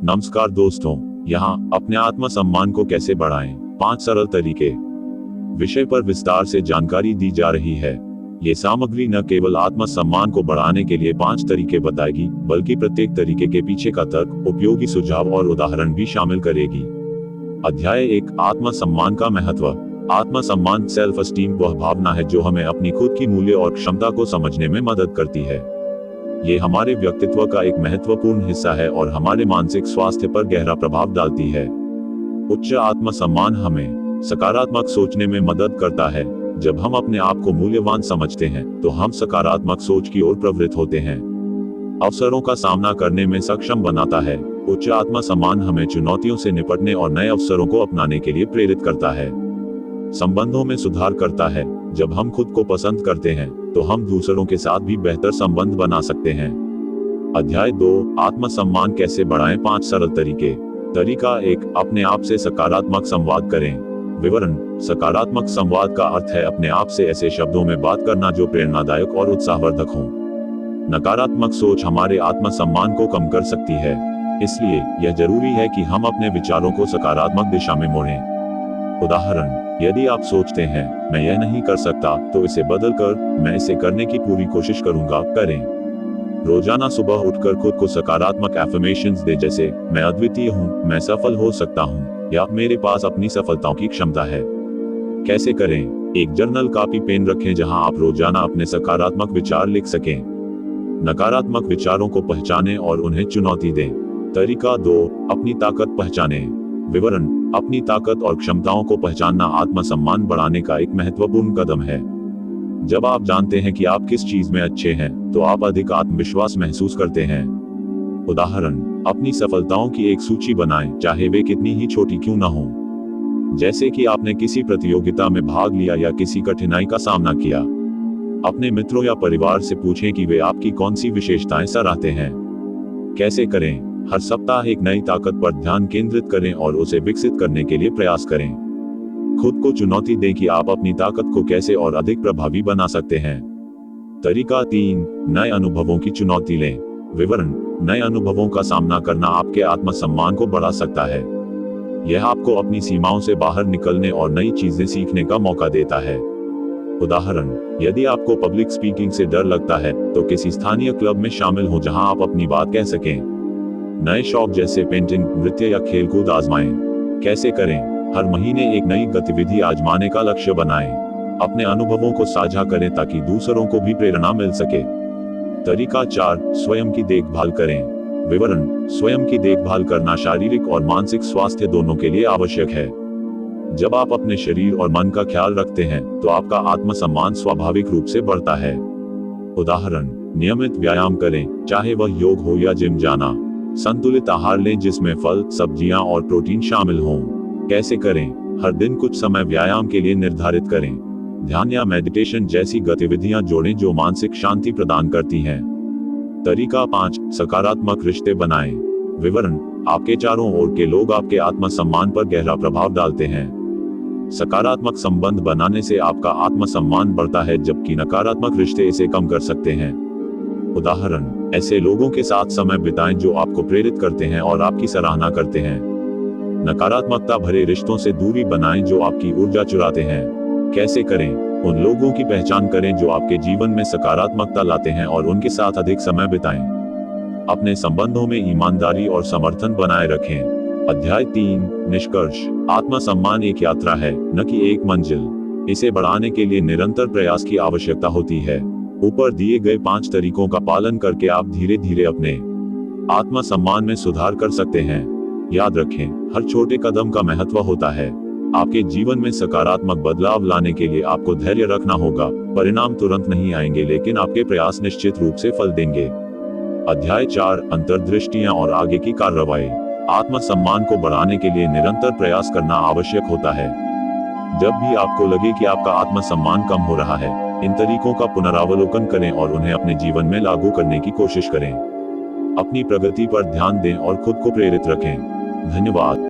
नमस्कार दोस्तों, यहाँ अपने आत्मसम्मान को कैसे बढ़ाएं, 5 सरल तरीके विषय पर विस्तार से जानकारी दी जा रही है। ये सामग्री न केवल आत्मसम्मान को बढ़ाने के लिए 5 तरीके बताएगी, बल्कि प्रत्येक तरीके के पीछे का तर्क, उपयोगी सुझाव और उदाहरण भी शामिल करेगी। अध्याय 1, आत्मसम्मान का महत्व। आत्मसम्मान सेल्फ एस्टीम वह भावना है जो हमें अपनी खुद की मूल्य और क्षमता को समझने में मदद करती है। ये हमारे व्यक्तित्व का एक महत्वपूर्ण हिस्सा है और हमारे मानसिक स्वास्थ्य पर गहरा प्रभाव डालती है। उच्च आत्मसम्मान हमें सकारात्मक सोचने में मदद करता है। जब हम अपने आप को मूल्यवान समझते हैं, तो हम सकारात्मक सोच की ओर प्रवृत्त होते हैं। अवसरों का सामना करने में सक्षम बनाता है। उच्च आत्मसम्मान हमें चुनौतियों से निपटने और नए अवसरों को अपनाने के लिए प्रेरित करता है। संबंधों में सुधार करता है। जब हम खुद को पसंद करते हैं, तो हम दूसरों के साथ भी बेहतर संबंध बना सकते हैं। अध्याय 2, आत्मसम्मान कैसे बढ़ाएं, 5 सरल तरीके। तरीका 1, अपने आप से सकारात्मक संवाद करें। विवरण: सकारात्मक संवाद का अर्थ है अपने आप से ऐसे शब्दों में बात करना जो प्रेरणादायक और उत्साहवर्धक हों। नकारात्मक सोच हमारे आत्मसम्मान को कम कर सकती है, इसलिए यह जरूरी है कि हम अपने विचारों को सकारात्मक दिशा में मोड़ें। उदाहरण: यदि आप सोचते हैं, मैं यह नहीं कर सकता, तो इसे बदलकर, मैं इसे करने की पूरी कोशिश करूंगा, करें। रोजाना सुबह उठकर खुद को सकारात्मक एफर्मेशंस दें, जैसे मैं अद्वितीय हूँ, मैं सफल हो सकता हूँ, या मेरे पास अपनी सफलताओं की क्षमता है। कैसे करें? एक जर्नल, कॉपी, पेन रखें जहां आप रोजाना अपने सकारात्मक विचार लिख सकें। नकारात्मक विचारों को पहचानें और उन्हें चुनौती दें। तरीका 2, अपनी ताकत पहचानें। विवरण: अपनी ताकत और क्षमताओं को पहचानना आत्मसम्मान बढ़ाने का एक महत्वपूर्ण कदम है। जब आप जानते हैं कि आप किस चीज में अच्छे हैं, तो आप अधिक आत्मविश्वास महसूस करते हैं। उदाहरण: अपनी सफलताओं की एक सूची बनाएं, चाहे वे कितनी ही छोटी क्यों न हो। जैसे कि आपने किसी प्रतियोगिता में भाग लिया या किसी कठिनाई का सामना किया। अपने मित्रों या परिवार से पूछें कि वे आपकी कौन सी विशेषताएं सराहते हैं। कैसे करें? हर सप्ताह एक नई ताकत पर ध्यान केंद्रित करें और उसे विकसित करने के लिए प्रयास करें। खुद को चुनौती दें कि आप अपनी ताकत को कैसे और अधिक प्रभावी बना सकते हैं। तरीका 3, नए अनुभवों की चुनौती लें। विवरण: नए अनुभवों का सामना करना आपके आत्मसम्मान को बढ़ा सकता है। यह आपको अपनी सीमाओं से बाहर निकलने और नई चीजें सीखने का मौका देता है। उदाहरण: यदि आपको पब्लिक स्पीकिंग से डर लगता है, तो किसी स्थानीय क्लब में शामिल हो जहां आप अपनी बात कह सकें। नए शौक जैसे पेंटिंग, नृत्य या खेलकूद आजमाएं। कैसे करें? हर महीने एक नई गतिविधि आजमाने का लक्ष्य बनाएं। अपने अनुभवों को साझा करें ताकि दूसरों को भी प्रेरणा मिल सके। तरीका 4, स्वयं की देखभाल करें। विवरण: स्वयं की देखभाल करना शारीरिक और मानसिक स्वास्थ्य दोनों के लिए आवश्यक है। जब आप अपने शरीर और मन का ख्याल रखते हैं, तो आपका आत्मसम्मान स्वाभाविक रूप से बढ़ता है। उदाहरण: नियमित व्यायाम करें, चाहे वह योग हो या जिम जाना। संतुलित आहार लें जिसमें फल, सब्जियां और प्रोटीन शामिल हों। कैसे करें? हर दिन कुछ समय व्यायाम के लिए निर्धारित करें। ध्यान या मेडिटेशन जैसी गतिविधियां जोड़ें जो मानसिक शांति प्रदान करती हैं। तरीका 5, सकारात्मक रिश्ते बनाएं। विवरण: आपके चारों ओर के लोग आपके आत्मसम्मान पर गहरा प्रभाव डालते हैं। सकारात्मक संबंध बनाने से आपका आत्मसम्मान बढ़ता है, जबकि नकारात्मक रिश्ते इसे कम कर सकते हैं। उदाहरण: ऐसे लोगों के साथ समय बिताएं जो आपको प्रेरित करते हैं और आपकी सराहना करते हैं। नकारात्मकता भरे रिश्तों से दूरी बनाएं जो आपकी ऊर्जा चुराते हैं। कैसे करें? उन लोगों की पहचान करें जो आपके जीवन में सकारात्मकता लाते हैं और उनके साथ अधिक समय बिताएं। अपने संबंधों में ईमानदारी और समर्थन बनाए रखें। अध्याय 3, निष्कर्ष। आत्मसम्मान एक यात्रा है, न कि एक मंजिल। इसे बढ़ाने के लिए निरंतर प्रयास की आवश्यकता होती है। ऊपर दिए गए 5 तरीकों का पालन करके आप धीरे धीरे अपने आत्मसम्मान में सुधार कर सकते हैं। याद रखें, हर छोटे कदम का महत्व होता है। आपके जीवन में सकारात्मक बदलाव लाने के लिए आपको धैर्य रखना होगा। परिणाम तुरंत नहीं आएंगे, लेकिन आपके प्रयास निश्चित रूप से फल देंगे। अध्याय 4, अंतर्दृष्टियां और आगे की कार्रवाई। आत्मसम्मान को बढ़ाने के लिए निरंतर प्रयास करना आवश्यक होता है। जब भी आपको लगे कि आपका आत्मसम्मान कम हो रहा है, इन तरीकों का पुनरावलोकन करें और उन्हें अपने जीवन में लागू करने की कोशिश करें। अपनी प्रगति पर ध्यान दें और खुद को प्रेरित रखें। धन्यवाद।